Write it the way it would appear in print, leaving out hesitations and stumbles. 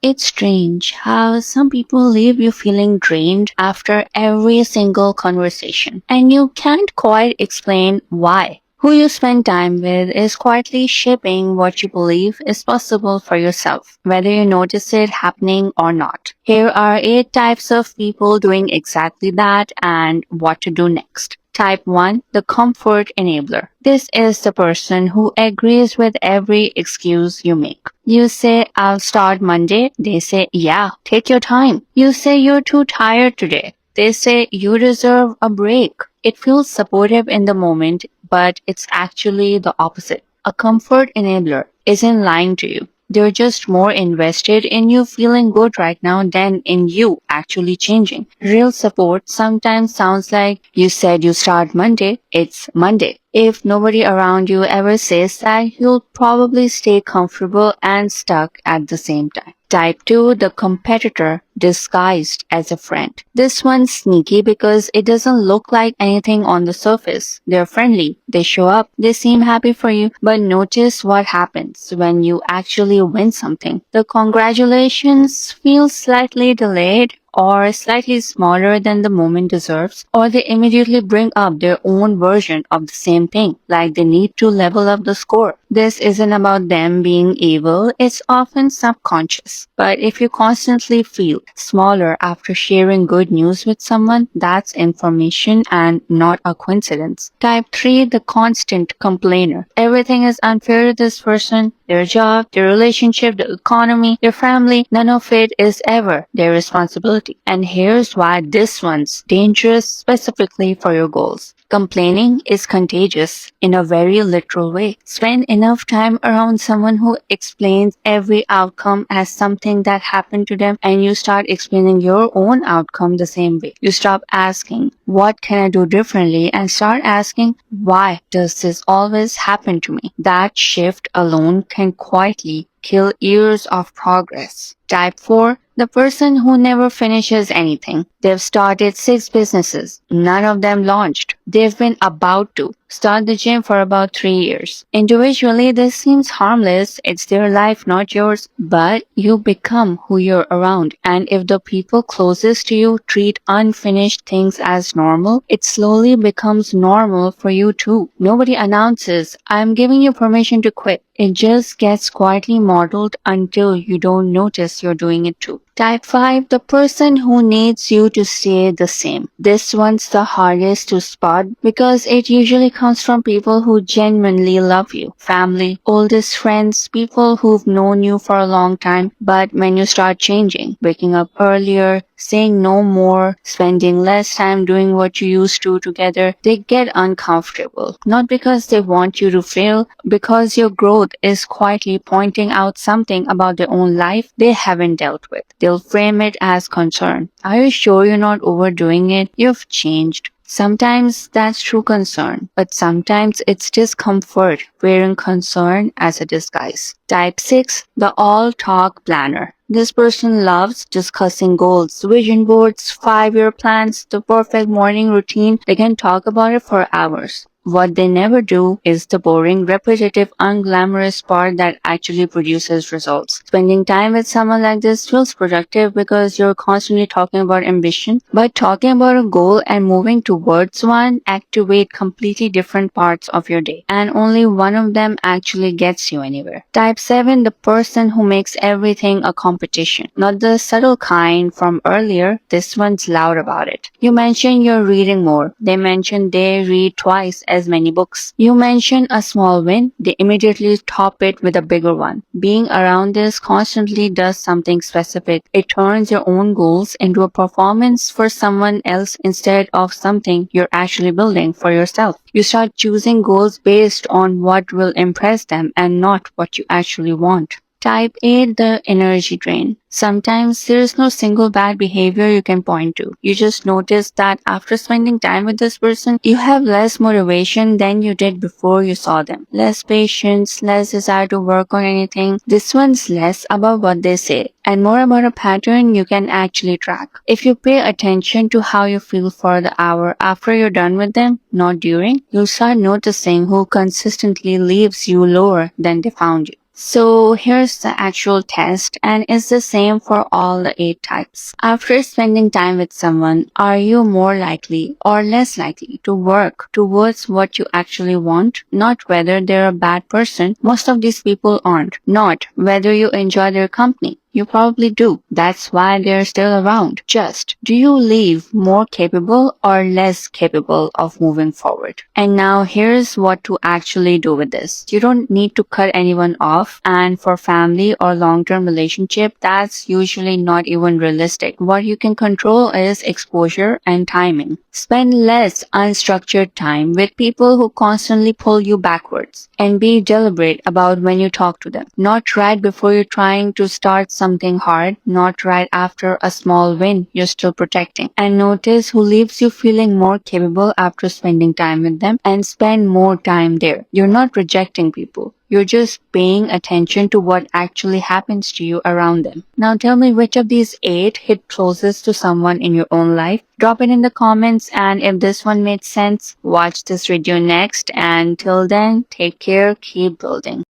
It's strange how some people leave you feeling drained after every single conversation, and you can't quite explain why. Who you spend time with is quietly shaping what you believe is possible for yourself, whether you notice it happening or not. Here are 8 types of people doing exactly that and what to do next. Type 1, the comfort enabler. This is the person who agrees with every excuse you make. You say, I'll start Monday. They say, yeah, take your time. You say you're too tired today. They say you deserve a break. It feels supportive in the moment, but it's actually the opposite. A comfort enabler isn't lying to you. They're just more invested in you feeling good right now than in you actually changing. Real support sometimes sounds like you said you start Monday, it's Monday. If nobody around you ever says that, you'll probably stay comfortable and stuck at the same time. Type 2, the competitor disguised as a friend. This one's sneaky because it doesn't look like anything on the surface. They're friendly, they show up, they seem happy for you, but notice what happens when you actually win something. The congratulations feel slightly delayed or slightly smaller than the moment deserves, or they immediately bring up their own version of the same thing, like they need to level up the score. This isn't about them being evil, it's often subconscious. But if you constantly feel smaller after sharing good news with someone, that's information and not a coincidence. Type 3, the constant complainer. Everything is unfair to this person, their job, their relationship, the economy, their family, none of it is ever their responsibility. And here's why this one's dangerous specifically for your goals. Complaining is contagious in a very literal way. Spend enough time around someone who explains every outcome as something that happened to them, and you start explaining your own outcome the same way. You stop asking, what can I do differently, and start asking, why does this always happen to me? That shift alone can quietly kill years of progress. Type 4, the person who never finishes anything. They've started 6 businesses. None of them launched. They've been about to start the gym for about 3 years. Individually, this seems harmless. It's their life, not yours. But you become who you're around. And if the people closest to you treat unfinished things as normal, it slowly becomes normal for you too. Nobody announces, I'm giving you permission to quit. It just gets quietly modeled until you don't notice you're doing it too. Type 5, the person who needs you to stay the same. This one's the hardest to spot because it usually comes from people who genuinely love you. Family, oldest friends, people who've known you for a long time. But when you start changing, waking up earlier, saying no more, spending less time doing what you used to together, they get uncomfortable. Not because they want you to fail, because your growth is quietly pointing out something about their own life they haven't dealt with. They'll frame it as concern. Are you sure you're not overdoing it? You've changed. Sometimes that's true concern, but sometimes it's discomfort wearing concern as a disguise. Type 6, the all-talk planner. This person loves discussing goals, vision boards, 5-year plans, the perfect morning routine. They can talk about it for hours. What they never do is the boring, repetitive, unglamorous part that actually produces results. Spending time with someone like this feels productive because you're constantly talking about ambition, but talking about a goal and moving towards one activate completely different parts of your day, and only one of them actually gets you anywhere. Type 7, the person who makes everything a competition. Not the subtle kind from earlier, this one's loud about it. You mention you're reading more. They mention they read twice as many books. You mention a small win, they immediately top it with a bigger one. Being around this constantly does something specific. It turns your own goals into a performance for someone else instead of something you're actually building for yourself. You start choosing goals based on what will impress them and not what you actually want. Type 8, the energy drain. Sometimes there is no single bad behavior you can point to. You just notice that after spending time with this person, you have less motivation than you did before you saw them. Less patience, less desire to work on anything. This one's less about what they say and more about a pattern you can actually track. If you pay attention to how you feel for the hour after you're done with them, not during, you'll start noticing who consistently leaves you lower than they found you. So here's the actual test, and it's the same for all the 8 types. After spending time with someone, are you more likely or less likely to work towards what you actually want? Not whether they're a bad person. Most of these people aren't. Not whether you enjoy their company. You probably do. That's why they're still around. Just, do you leave more capable or less capable of moving forward? And now here's what to actually do with this. You don't need to cut anyone off, and for family or long-term relationship, that's usually not even realistic. What you can control is exposure and timing. Spend less unstructured time with people who constantly pull you backwards, and be deliberate about when you talk to them. Not right before you're trying to start something hard, not right after a small win you're still protecting. And notice who leaves you feeling more capable after spending time with them, and spend more time there. You're not rejecting people. You're just paying attention to what actually happens to you around them. Now tell me, which of these 8 hit closest to someone in your own life? Drop it in the comments, and if this one made sense, watch this video next, and till then, take care, keep building.